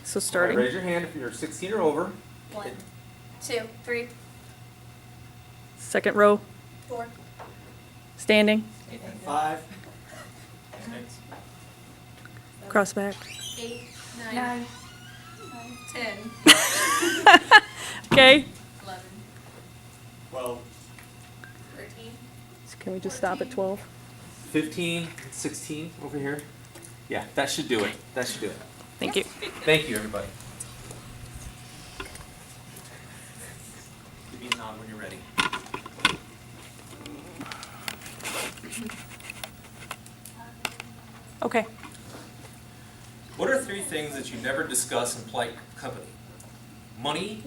So starting. Raise your hand if you're 16 or over. 1, 2, 3, Second row, 4, standing, 5. cross back. 8, 9, 10, Okay. 11, 12. 13. So can we just stop at 12? 15, 16 over here. Yeah, that should do it. That should do it. Thank you. Thank you, everybody. Give me a nod when you're ready. Okay. What are 3 things that you never discuss in polite company? Money,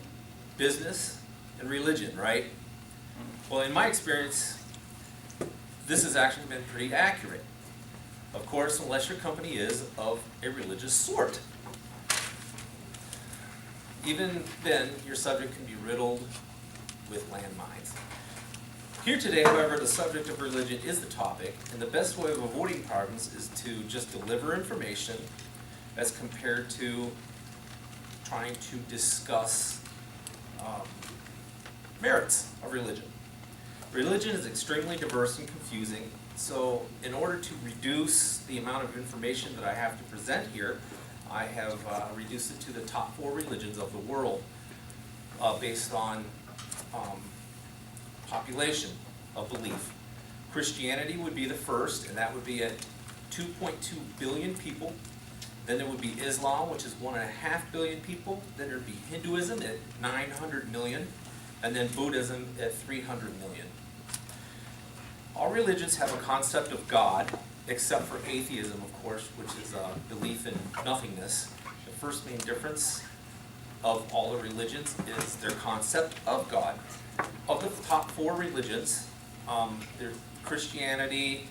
business, and religion, right? Well, in my experience, this has actually been pretty accurate. Of course, unless your company is of a religious sort. Even then, your subject can be riddled with landmines. Here today, however, the subject of religion is the topic, and the best way of avoiding problems is to just deliver information as compared to trying to discuss merits of religion. Religion is extremely diverse and confusing, so in order to reduce the amount of information that I have to present here, I have reduced it to the top 4 religions of the world based on population of belief. Christianity would be the first, and that would be at 2.2 billion people. Then there would be Islam, which is 1.5 billion people. Then there would be Hinduism at 900 million, and then Buddhism at 300 million. All religions have a concept of God, except for atheism, of course, which is belief in nothingness. The first main difference of all the religions is their concept of God. Of the top 4 religions, Christianity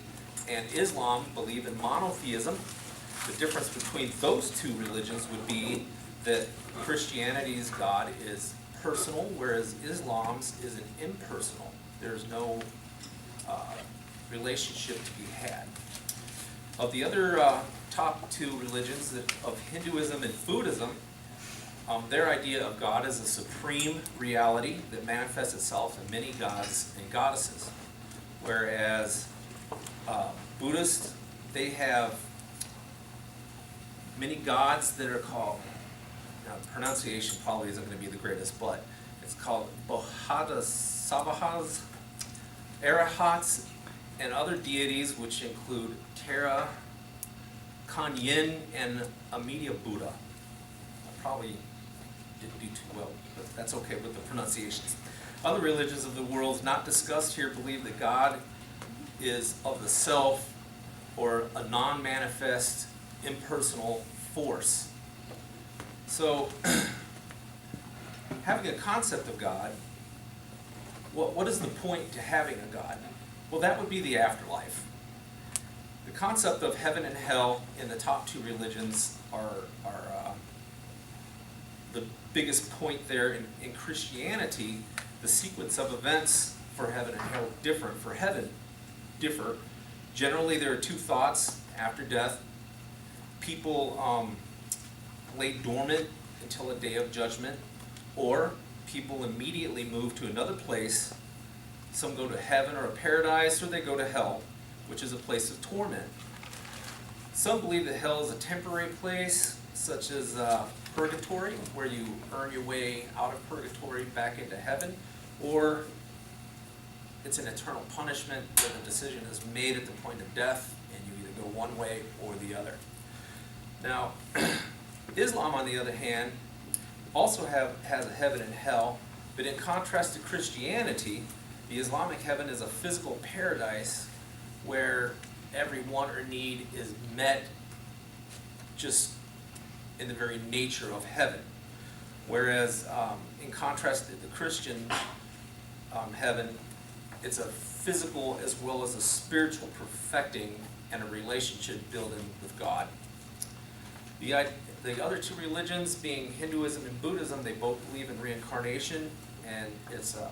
and Islam believe in monotheism. The difference between those 2 religions would be that Christianity's God is personal, whereas Islam's is an impersonal. There's no relationship to be had. Of the other top 2 religions, of Hinduism and Buddhism, their idea of God is a supreme reality that manifests itself in many gods and goddesses. Whereas Buddhists, they have many gods that are called, now pronunciation probably isn't going to be the greatest, but it's called Bodhisattvas, Arahats, and other deities which include Tara, Kanyin, and Amida Buddha. I probably didn't do too well, but that's okay with the pronunciations. Other religions of the world not discussed here believe that God is of the self or a non-manifest, impersonal force. So, having a concept of God, what is the point to having a God? Well, that would be the afterlife. The concept of heaven and hell in the top 2 religions are the biggest point there. In Christianity, the sequence of events for heaven and hell differ. Generally, there are 2 thoughts after death. People lay dormant until a day of judgment, or people immediately move to another place. Some go to heaven or a paradise, or they go to hell, which is a place of torment. Some believe that hell is a temporary place, such as purgatory, where you earn your way out of purgatory back into heaven, or it's an eternal punishment where the decision is made at the point of death, and you either go one way or the other. Now, Islam, on the other hand, also has a heaven and hell, but in contrast to Christianity, the Islamic heaven is a physical paradise where every want or need is met just in the very nature of heaven. Whereas, in contrast to the Christian heaven, it's a physical as well as a spiritual perfecting and a relationship building with God. The other 2 religions, being Hinduism and Buddhism, they both believe in reincarnation, and it's a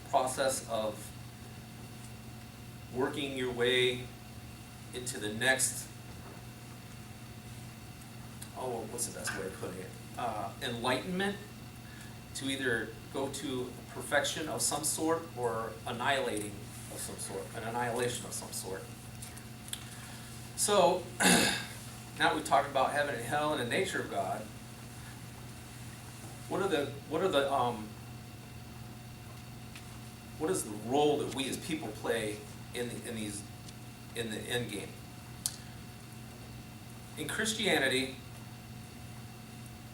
process of working your way into the next what's the best way of putting it? Enlightenment, to either go to perfection of some sort or annihilating of some sort, an annihilation of some sort. So, now we've talked about heaven and hell and the nature of God. What is the role that we as people play in the end game? In Christianity,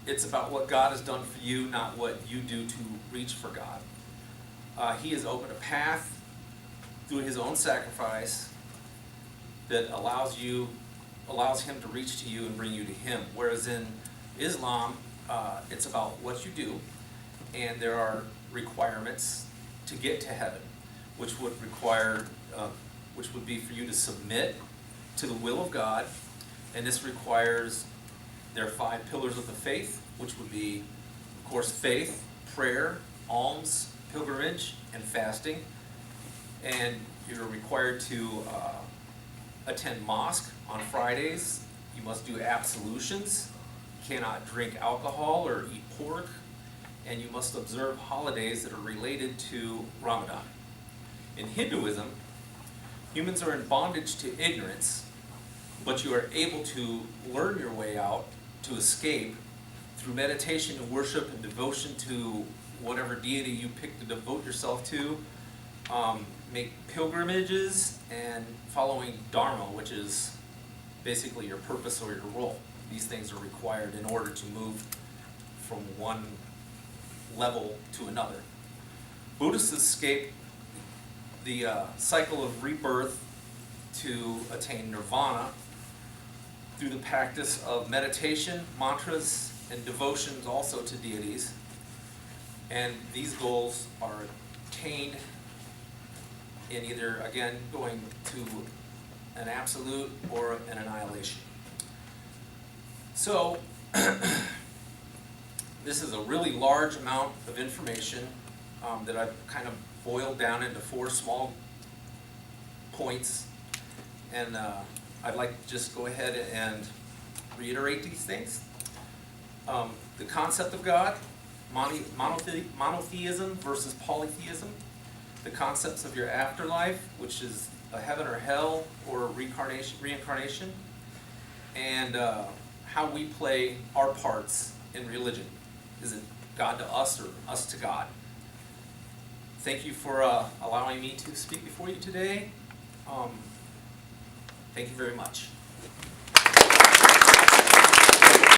it's about what God has done for you, not what you do to reach for God. He has opened a path through his own sacrifice that allows him to reach to you and bring you to him. Whereas in Islam, it's about what you do, and there are requirements to get to heaven, which would be for you to submit to the will of God, and this requires their 5 pillars of the faith, which would be, of course, faith, prayer, alms, pilgrimage, and fasting. And you're required to attend mosque on Fridays. You must do absolutions. You cannot drink alcohol or eat pork. And you must observe holidays that are related to Ramadan. In Hinduism, humans are in bondage to ignorance, but you are able to learn your way out, to escape, through meditation and worship and devotion to whatever deity you pick to devote yourself to, make pilgrimages, and following Dharma, which is basically your purpose or your role. These things are required in order to move from one level to another. Buddhists escape the cycle of rebirth to attain nirvana through the practice of meditation, mantras, and devotions also to deities. And these goals are attained in either, again, going to an absolute or an annihilation. So, this is a really large amount of information that I've kind of boiled down into 4 small points. And I'd like to just go ahead and reiterate these things. The concept of God, monotheism versus polytheism, the concepts of your afterlife, which is a heaven or hell or reincarnation, and how we play our parts in religion. Is it God to us or us to God? Thank you for allowing me to speak before you today. Thank you very much.